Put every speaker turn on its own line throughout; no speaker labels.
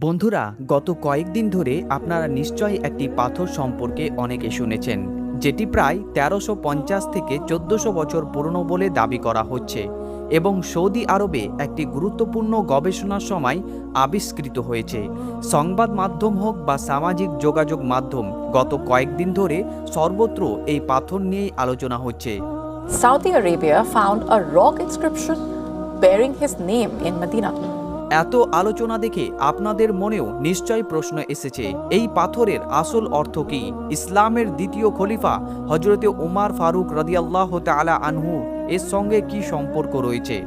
বন্ধুরা, গত কয়েকদিন ধরে আপনারা নিশ্চয়ই একটি পাথর সম্পর্কে অনেকে শুনেছেন, যেটি প্রায় ১৩৫০ থেকে ১৪০০ বছর পুরনো বলে দাবি করা হচ্ছে এবং সৌদি আরবে একটি গুরুত্বপূর্ণ গবেষণার সময় আবিষ্কৃত হয়েছে। সংবাদ মাধ্যম হোক বা সামাজিক যোগাযোগ মাধ্যম, গত কয়েকদিন ধরে সর্বত্র এই পাথর নিয়েই আলোচনা হচ্ছে।
Saudi Arabia found a rock inscription bearing his name in Medina.
এত আলোচনা দেখে আপনাদের মনেও নিশ্চয় প্রশ্ন এসেছে, এই পাথরের আসল অর্থ কি? ইসলামের দ্বিতীয় খলিফা হজরতে উমার ফারুক রাদিয়াল্লাহু তাআলা আনহু এর সঙ্গে কি সম্পর্ক রয়েছে?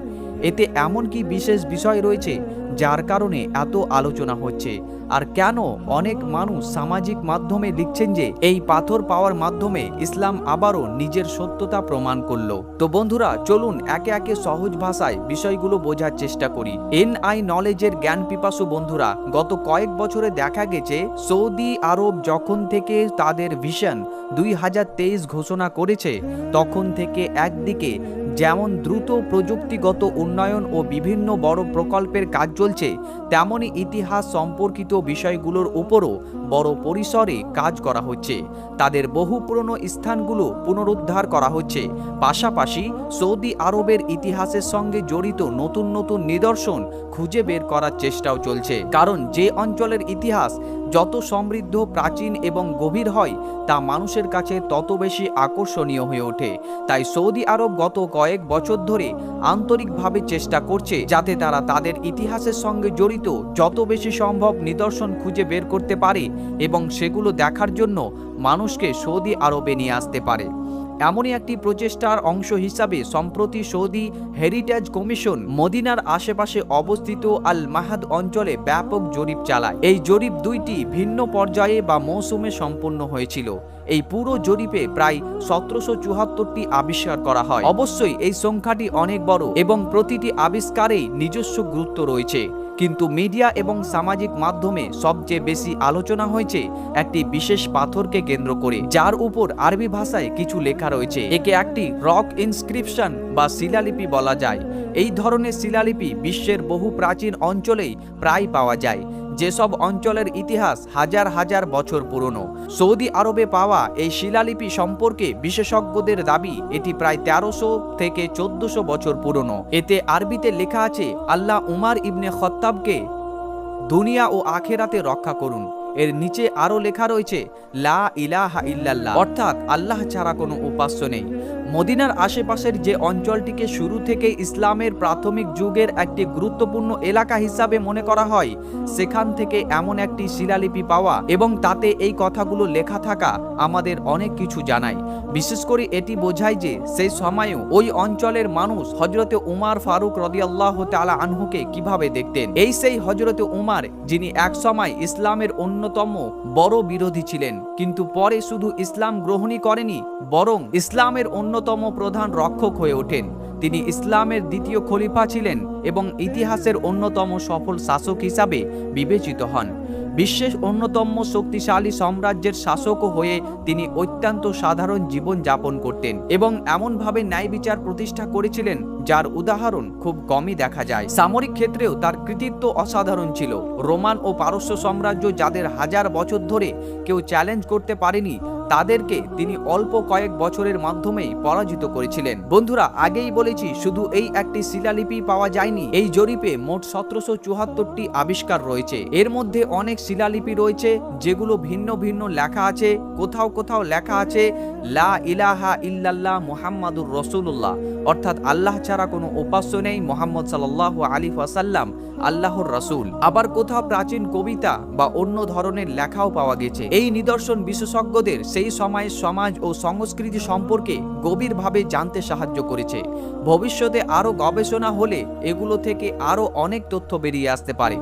এতে এমন কি বিশেষ বিষয় রয়েছে যার কারণে এত আলোচনা হচ্ছে? আর কেন অনেক মানুষ সামাজিক মাধ্যমে লিখছেন যে এই পাথর পাওয়ার মাধ্যমে ইসলাম আবারও নিজের সত্যতা প্রমাণ করল? তো বন্ধুরা, চলুন একে একে সহজ ভাষায় বিষয়গুলো বোঝার চেষ্টা করি। এনআই নলেজের জ্ঞান পিপাসু বন্ধুরা, গত কয়েক বছরে দেখা গেছে সৌদি আরব যখন থেকে তাদের ভিশন ২০২৩ ঘোষণা করেছে, তখন থেকে একদিকে যেমন দ্রুত প্রযুক্তিগত উন্নয়ন ও বিভিন্ন বড় প্রকল্পের কাজ চলছে, তেমনি ইতিহাস সম্পর্কিত বিষয়গুলোর উপরও বড় পরিসরে কাজ করা হচ্ছে। তাদের বহু পুরনো স্থানগুলো পুনরুদ্ধার করা হচ্ছে। পাশাপাশি সৌদি আরবের ইতিহাসের সঙ্গে জড়িত নতুন নতুন নিদর্শন খুঁজে বের করার চেষ্টাও চলছে। কারণ যে অঞ্চলের ইতিহাস যত সমৃদ্ধ, প্রাচীন এবং গভীর হয়, তা মানুষের কাছে তত বেশি আকর্ষণীয় হয়ে ওঠে। তাই সৌদি আরব গত কয়েক বছর ধরে আন্তরিকভাবে চেষ্টা করছে যাতে তারা তাদের ইতিহাসের সঙ্গে জড়িত যত বেশি সম্ভব নিদর্শন খুঁজে বের করতে পারে এবং সেগুলো দেখার জন্য মানুষকে সৌদি আরবে নিয়ে আসতে পারে। এমনই একটি প্রচেষ্টার অংশ হিসাবে সম্প্রতি সৌদি হেরিটেজ কমিশন মদিনার আশেপাশে অবস্থিত আল মাহাদ অঞ্চলে ব্যাপক জরিপ চালায়। এই জরিপ দুইটি ভিন্ন পর্যায়ে বা মৌসুমে সম্পন্ন হয়েছিল। এই পুরো জরিপে প্রায় ১৭৭৪টি আবিষ্কার করা হয়। অবশ্যই এই সংখ্যাটি অনেক বড় এবং প্রতিটি আবিষ্কারেই নিজস্ব গুরুত্ব রয়েছে, কিন্তু মিডিয়া এবং সামাজিক মাধ্যমে সবচেয়ে বেশি আলোচনা হয়েছে একটি বিশেষ পাথরকে কেন্দ্র করে, যার উপর আরবি ভাষায় কিছু লেখা রয়েছে। একে একটি রক ইনস্ক্রিপশন বা শিলালিপি বলা যায়। এই ধরনের শিলালিপি বিশ্বের বহু প্রাচীন অঞ্চলেই প্রায় পাওয়া যায়, যেসব অঞ্চলের ইতিহাস হাজার হাজার বছর পুরনো। সৌদি আরবে পাওয়া এই শিলালিপি সম্পর্কে বিশেষজ্ঞদের দাবি এটি প্রায় ১৩০০ থেকে ১৪০০ বছর পুরনো। এতে আরবিতে লেখা আছে, আল্লাহ উমার ইবনে খত্তাবকে দুনিয়া ও আখেরাতে রক্ষা করুন। এর নিচে আরও লেখা রয়েছে, লা ইলাহা ইল্লাল্লাহ, অর্থাৎ আল্লাহ ছাড়া কোনো উপাস্য নেই। মদিনার আশেপাশের যে অঞ্চলটিকে শুরু থেকে ইসলামের প্রাথমিক যুগের একটি গুরুত্বপূর্ণ এলাকা হিসাবে মনে করা হয়, সেখান থেকে এমন একটি শিলালিপি পাওয়া এবং তাতে এই কথাগুলো লেখা থাকা আমাদের অনেক কিছু জানায়। বিশেষ করে এটি বোঝায় যে সেই সময়েও ওই অঞ্চলের মানুষ হজরতে উমার ফারুক রাদিয়াল্লাহু তাআলা আনহুকে কিভাবে দেখতেন। এই সেই হজরতে উমার যিনি এক সময় ইসলামের অন্যতম বড় বিরোধী ছিলেন, কিন্তু পরে শুধু ইসলাম গ্রহণই করেনি, বরং ইসলামের অন্যতম প্রধান রক্ষক হয়ে ওঠেন। তিনি ইসলামের দ্বিতীয় খলিফা ছিলেন এবং ইতিহাসের অন্যতম সফল শাসক হিসাবে বিবেচিত হন। বিশ্বের অন্যতম শক্তিশালী সাম্রাজ্যের শাসকও হয়ে তিনি অত্যন্ত সাধারণ জীবন যাপন করতেন এবং এমনভাবে ন্যায় বিচার প্রতিষ্ঠা করেছিলেন যার উদাহরণ খুব কমই দেখা যায়। সামরিক ক্ষেত্রেও তার কৃতিত্ব অসাধারণ ছিল। রোমান ও পারস্য সাম্রাজ্য যাদের হাজার বছর ধরে কেউ চ্যালেঞ্জ করতে পারেনি, তাদেরকে তিনি অল্প কয়েক বছরের মাধ্যমেই পরাজিত করেছিলেন। বন্ধুরা, আগেই বলেছি শুধু এই একটি শিলালিপি পাওয়া যায়নি। এই জরিপে মোট ১৭৭৪টি আবিষ্কার রয়েছে। এর মধ্যে অনেক শিলালিপি রয়েছে যেগুলো ভিন্ন ভিন্ন লেখা আছে। কোথাও কোথাও লেখা আছে লা ইলাহা ইল্লাল্লাহ মুহাম্মাদুর রাসূলুল্লাহ, অর্থাৎ আল্লাহ ছাড়া কোনো উপাস্য নেই, মুহাম্মদ সাল্লাল্লাহু আলাইহি ওয়াসাল্লাম আল্লাহর রাসূল। আবার কোথাও প্রাচীন কবিতা বা অন্য ধরনের লেখাও পাওয়া গেছে। এই নিদর্শন বিশেষজ্ঞদের সেই সময়ের সমাজ ও সংস্কৃতি সম্পর্কে গভীরভাবে জানতে সাহায্য করেছে। ভবিষ্যতে আরও গবেষণা হলে এগুলো থেকে আরও অনেক তথ্য বেরিয়ে আসতে পারে।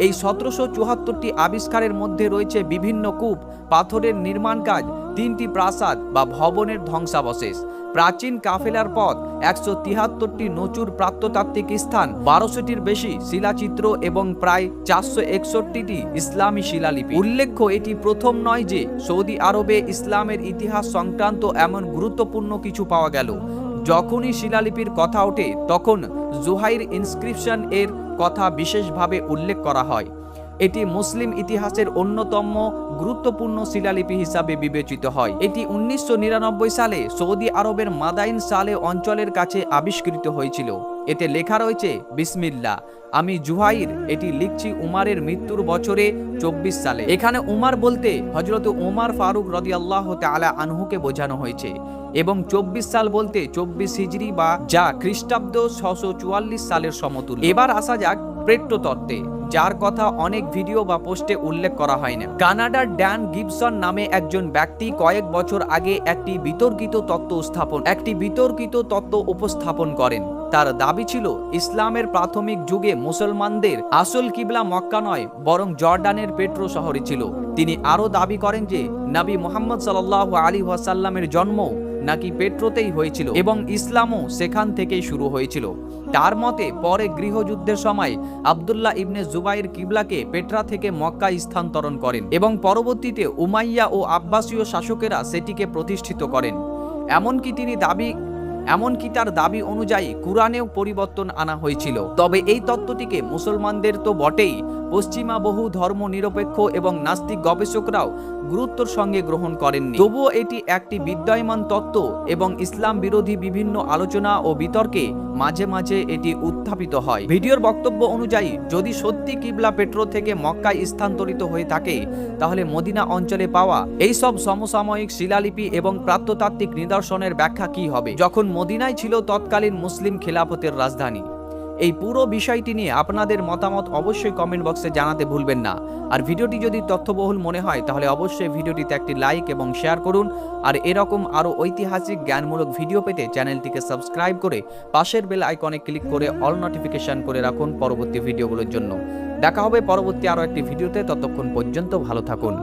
এই ১৭৭৪টি আবিষ্কারের মধ্যে রয়েছে বিভিন্ন কূপ, পাথরের নির্মাণ কাজ, ৩টি প্রাসাদ বা ভবনের ধ্বংসাবশেষ, প্রাচীন কাফেলার পথ, ১৭৩টি নচুর প্রত্নতাত্ত্বিক স্থান, ১২০০টির বেশি শিলাচিত্র এবং প্রায় ৪৬১টি ইসলামী শিলালিপি। উল্লেখ্য, এটি প্রথম নয় যে সৌদি আরবে ইসলামের ইতিহাস সংক্রান্ত এমন গুরুত্বপূর্ণ কিছু পাওয়া গেল। যখনই শিলালিপির কথা ওঠে তখন জুহাইর ইনস্ক্রিপশন এর কথা বিশেষভাবে উল্লেখ করা হয়। এটি মুসলিম ইতিহাসের অন্যতম গুরুত্বপূর্ণ শিলালিপি হিসাবে বিবেচিত হয়। এটি 1999 সালে সৌদি আরবের মাদাইন সালে অঞ্চলের কাছে আবিষ্কৃত হয়েছিল। এতে লেখা রয়েছে, বিসমিল্লাহ, আমি জুহাইর এটি লিখছি উমারের মৃত্যুর বছরে 24 সালে। এখানে উমার বলতে হযরত উমার ফারুক রাদিয়াল্লাহু তাআলা আনহুকে বোঝানো হয়েছে এবং 24 সাল বলতে 24 হিজরি বা যা খ্রিস্টাব্দ 644 সালের সমতুল্য। এবার আসা যাক পেট্রো তত্ত্বে, যার কথা অনেক ভিডিও বা পোস্টে উল্লেখ করা হয় না। কানাডার ড্যান গিবসন নামে একজন ব্যক্তি কয়েক বছর আগে একটি বিতর্কিত তত্ত্ব উপস্থাপন করেন। তার দাবি ছিল ইসলামের প্রাথমিক যুগে মুসলমানদের আসল কিবলা মক্কা নয় বরং জর্ডানের পেট্রো শহরে ছিল। তিনি আরও দাবি করেন যে নবী মুহাম্মদ সাল্লাল্লাহু আলাইহি ওয়াসাল্লামের জন্ম নাকি পেট্রোতেই হয়েছিল এবং ইসলামও সেখান থেকেই শুরু হয়েছিল। তার মতে পরে গৃহযুদ্ধের সময় আব্দুল্লাহ ইবনে জুবাইর কিবলাকে পেট্রা থেকে মক্কায় স্থানান্তরণ করেন এবং পরবর্তীতে উমাইয়া ও আব্বাসীয় শাসকেরা সেটিকে প্রতিষ্ঠিত করেন। এমনকি তার দাবি অনুযায়ী কুরআনেও পরিবর্তন আনা হয়েছিল। তবে এই তত্ত্বটিকে মুসলমানদের তো বটেই, পশ্চিমা বহু ধর্ম নিরপেক্ষ এবং নাস্তিক গবেষকরাও গুরুত্বের সঙ্গে গ্রহণ করেননি। তবুও এটি একটি বিদ্যমান তত্ত্ব এবং ইসলাম বিরোধী বিভিন্ন আলোচনা ও বিতর্কে মাঝে মাঝে এটি উত্থাপিত হয়। ভিডিওর বক্তব্য অনুযায়ী যদি সত্যি কিবলা পেট্রো থেকে মক্কায় স্থানান্তরিত হয়ে থাকে, তাহলে মদিনা অঞ্চলে পাওয়া এই সব সমসাময়িক শিলালিপি এবং প্রত্নতাত্ত্বিক নিদর্শনের ব্যাখ্যা কি হবে, যখন মদিনায় ছিল তৎকালীন মুসলিম খেলাফতের রাজধানী। এই পুরো বিষয়টি নিয়ে আপনাদের মতামত অবশ্যই কমেন্ট বক্সে জানাতে ভুলবেন না। আর ভিডিওটি যদি তথ্যবহুল মনে হয় তাহলে অবশ্যই ভিডিওটিতে একটি লাইক এবং শেয়ার করুন। আর এরকম আরও ঐতিহাসিক জ্ঞানমূলক ভিডিও পেতে চ্যানেলটিকে সাবস্ক্রাইব করে পাশের বেল আইকনে ক্লিক করে অল নোটিফিকেশন করে রাখুন পরবর্তী ভিডিওগুলোর জন্য। দেখা হবে পরবর্তী আরও একটি ভিডিওতে, ততক্ষণ পর্যন্ত ভালো থাকুন।